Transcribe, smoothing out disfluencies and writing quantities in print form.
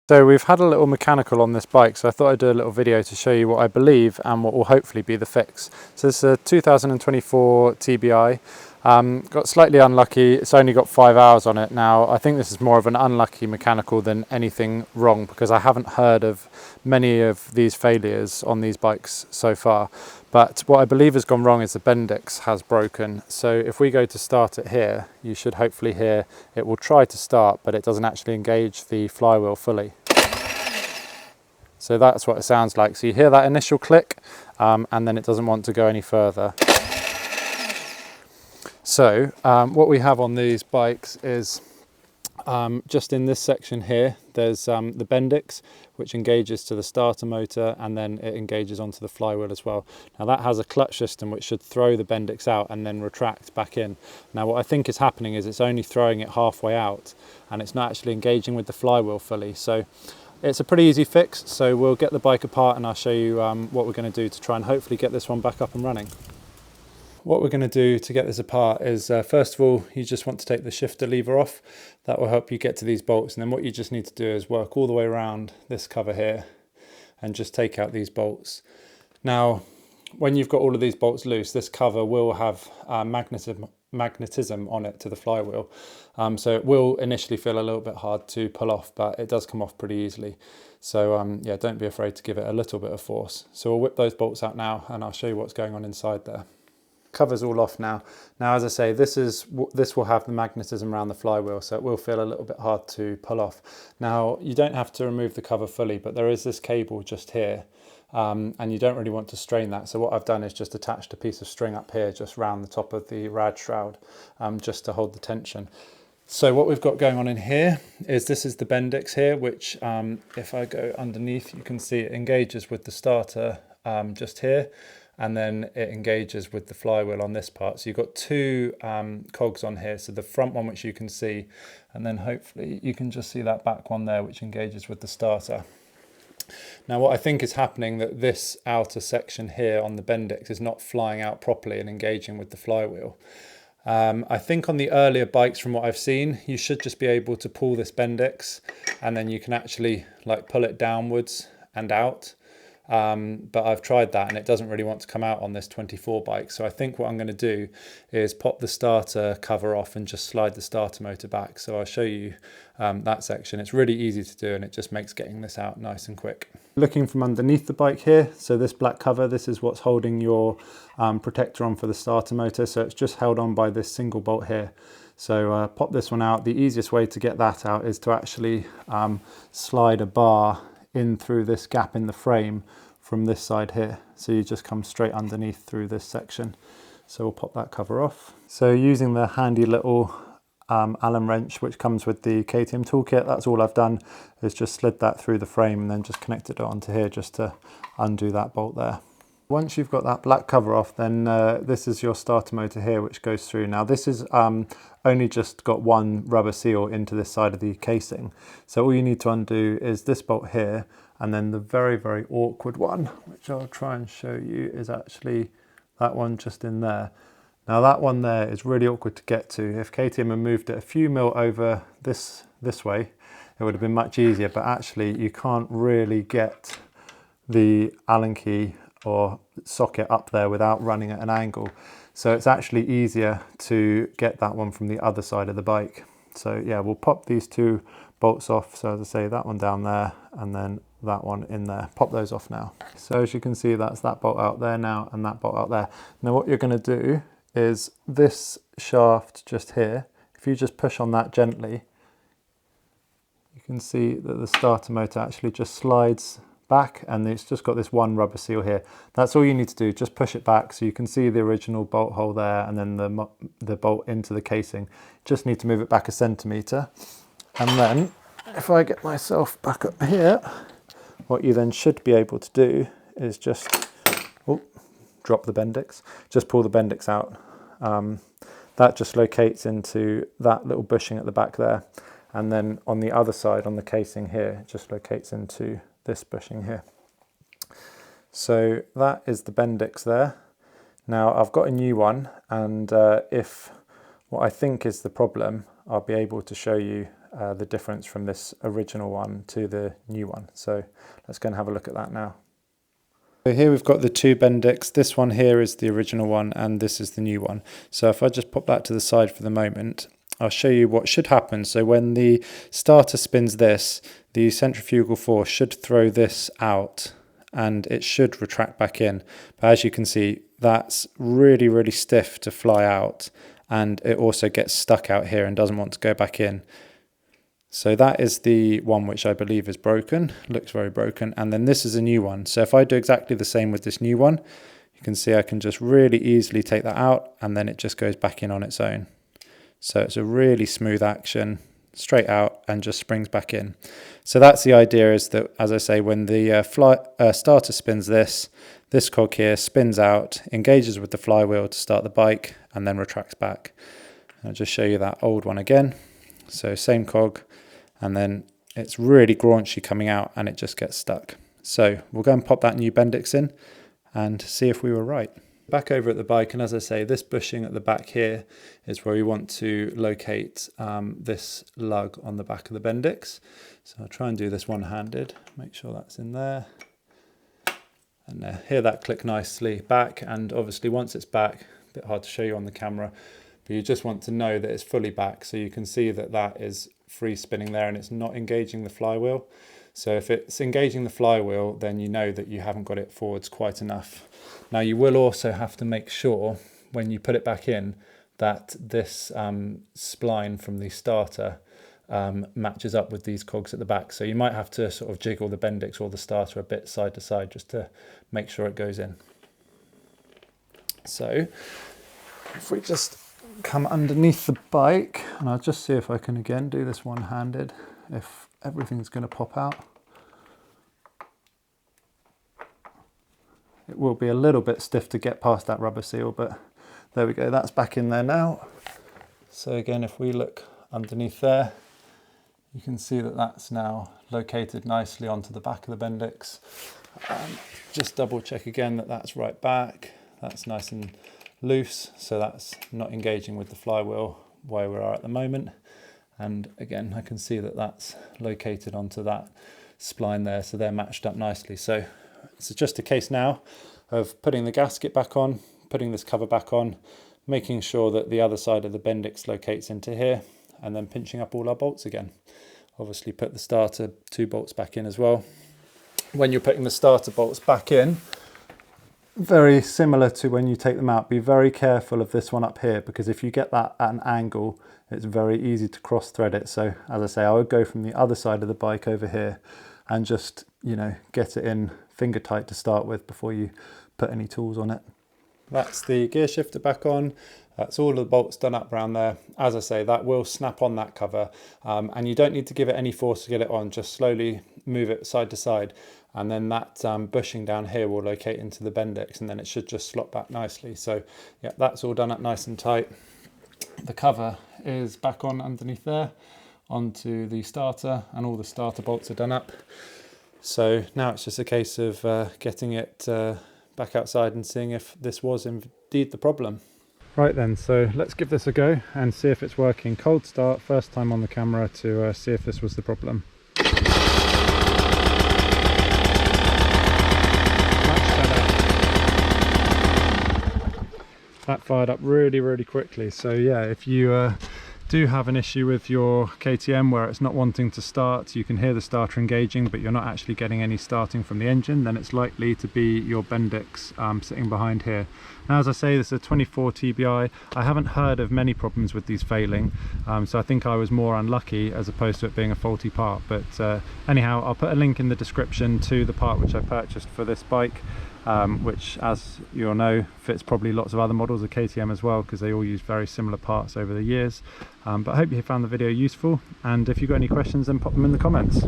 So we've had a little mechanical on this bike, so I thought I'd do a little video to show you what I believe and what will hopefully be the fix. So this is a 2024 TBI. Got slightly unlucky, it's only got 5 hours on it now. I think this is more of an unlucky mechanical than anything wrong, because I haven't heard of many of these failures on these bikes so far. But what I believe has gone wrong is the Bendix has broken. So if we go to start it here, you should hopefully hear it will try to start, but it doesn't actually engage the flywheel fully. So that's what it sounds like. So you hear that initial click, and then it doesn't want to go any further. So what we have on these bikes is just in this section here, there's the Bendix, which engages to the starter motor, and then it engages onto the flywheel as well. Now that has a clutch system which should throw the Bendix out and then retract back in. Now what I think is happening is it's only throwing it halfway out, and it's not actually engaging with the flywheel fully. So it's a pretty easy fix. So we'll get the bike apart and I'll show you what we're going to do to try and hopefully get this one back up and running. What we're going to do to get this apart is first of all, you just want to take the shifter lever off. That will help you get to these bolts, and then what you just need to do is work all the way around this cover here and just take out these bolts. Now when you've got all of these bolts loose, this cover will have magnetism on it to the flywheel, so it will initially feel a little bit hard to pull off, but it does come off pretty easily. So yeah, don't be afraid to give it a little bit of force. So we'll whip those bolts out now and I'll show you what's going on inside there. Cover's all off now. Now, as I say, this will have the magnetism around the flywheel, so it will feel a little bit hard to pull off. Now, you don't have to remove the cover fully, but there is this cable just here, and you don't really want to strain that. So what I've done is just attached a piece of string up here, just round the top of the rad shroud, just to hold the tension. So what we've got going on in here is this is the Bendix here, which if I go underneath, you can see it engages with the starter just here, and then it engages with the flywheel on this part. So you've got two cogs on here. So the front one, which you can see, and then hopefully you can just see that back one there, which engages with the starter. Now what I think is happening, that this outer section here on the Bendix is not flying out properly and engaging with the flywheel. I think on the earlier bikes, from what I've seen, you should just be able to pull this Bendix and then you can actually like pull it downwards and out. But I've tried that and it doesn't really want to come out on this 24 bike. So I think what I'm going to do is pop the starter cover off and just slide the starter motor back. So I'll show you that section. It's really easy to do and it just makes getting this out nice and quick. Looking from underneath the bike here, so this black cover, this is what's holding your protector on for the starter motor. So it's just held on by this single bolt here. So pop this one out. The easiest way to get that out is to actually slide a bar in through this gap in the frame from this side here. So you just come straight underneath through this section. So we'll pop that cover off. So using the handy little Allen wrench which comes with the KTM toolkit, that's all I've done is just slid that through the frame and then just connected it onto here just to undo that bolt there. Once you've got that black cover off, then this is your starter motor here which goes through. Now this is only just got one rubber seal into this side of the casing. So all you need to undo is this bolt here, and then the very, very awkward one, which I'll try and show you, is actually that one just in there. Now that one there is really awkward to get to. If KTM had moved it a few mil over this way, it would have been much easier, but actually you can't really get the Allen key or socket up there without running at an angle. So it's actually easier to get that one from the other side of the bike. So yeah, we'll pop these two bolts off. So as I say, that one down there and then that one in there. Pop those off now. So as you can see, that's that bolt out there now and that bolt out there. Now what you're going to do is this shaft just here, if you just push on that gently, you can see that the starter motor actually just slides back, and it's just got this one rubber seal here. That's all you need to do, just push it back so you can see the original bolt hole there and then the bolt into the casing. Just need to move it back 1 centimetre, and then if I get myself back up here, what you then should be able to do is just drop the Bendix, just pull the Bendix out. That just locates into that little bushing at the back there, and then on the other side on the casing here, it just locates into this bushing here. So that is the Bendix there. Now I've got a new one, and if what I think is the problem, I'll be able to show you the difference from this original one to the new one. So let's go and have a look at that now. So here we've got the two Bendix. This one here is the original one and this is the new one. So if I just pop that to the side for the moment, I'll show you what should happen. So when the starter spins this, the centrifugal force should throw this out and it should retract back in. But as you can see, that's really, really stiff to fly out, and it also gets stuck out here and doesn't want to go back in. So that is the one which I believe is broken, looks very broken, and then this is a new one. So if I do exactly the same with this new one, you can see I can just really easily take that out and then it just goes back in on its own. So it's a really smooth action, straight out and just springs back in. So that's the idea, is that, as I say, when the starter spins this cog here spins out, engages with the flywheel to start the bike and then retracts back. I'll just show you that old one again. So same cog, and then it's really graunchy coming out and it just gets stuck. So we'll go and pop that new Bendix in and see if we were right. Back over at the bike, and as I say, this bushing at the back here is where we want to locate this lug on the back of the Bendix. So I'll try and do this one-handed, make sure that's in there. And hear that click nicely back, and obviously once it's back, a bit hard to show you on the camera, but you just want to know that it's fully back, so you can see that that is free spinning there and it's not engaging the flywheel. So if it's engaging the flywheel, then you know that you haven't got it forwards quite enough. Now you will also have to make sure when you put it back in that this spline from the starter matches up with these cogs at the back. So you might have to sort of jiggle the Bendix or the starter a bit side to side just to make sure it goes in. So if we just come underneath the bike, and I'll just see if I can again do this one-handed, if everything's going to pop out. It will be a little bit stiff to get past that rubber seal, but there we go, that's back in there now. So again, if we look underneath there, you can see that that's now located nicely onto the back of the Bendix. Just double check again that that's right back. That's nice and loose, so that's not engaging with the flywheel where we are at the moment. And again, I can see that that's located onto that spline there, so they're matched up nicely. So it's just a case now of putting the gasket back on, putting this cover back on, making sure that the other side of the Bendix locates into here, and then pinching up all our bolts again. Obviously put the starter 2 bolts back in as well. When you're putting the starter bolts back in, very similar to when you take them out, be very careful of this one up here, because if you get that at an angle, it's very easy to cross thread it. So as I say, I would go from the other side of the bike over here and just, you know, get it in finger tight to start with before you put any tools on it. That's the gear shifter back on. That's all of the bolts done up around there. As I say, that will snap on that cover, and you don't need to give it any force to get it on, just slowly move it side to side, and then that bushing down here will locate into the Bendix, and then it should just slot back nicely. So yeah, that's all done up nice and tight. The cover is back on underneath there onto the starter, and all the starter bolts are done up. So now it's just a case of getting it back outside and seeing if this was indeed the problem. Right then, so let's give this a go and see if it's working. Cold start, first time on the camera to see if this was the problem. That fired up really, really quickly. So yeah, if you do have an issue with your KTM where it's not wanting to start, you can hear the starter engaging but you're not actually getting any starting from the engine, then it's likely to be your Bendix sitting behind here. Now, as I say, this is a 24 TBI. I haven't heard of many problems with these failing, so I think I was more unlucky as opposed to it being a faulty part. But anyhow, I'll put a link in the description to the part which I purchased for this bike, which, as you'll know, fits probably lots of other models of KTM as well, because they all use very similar parts over the years. But I hope you found the video useful, and if you've got any questions, then pop them in the comments.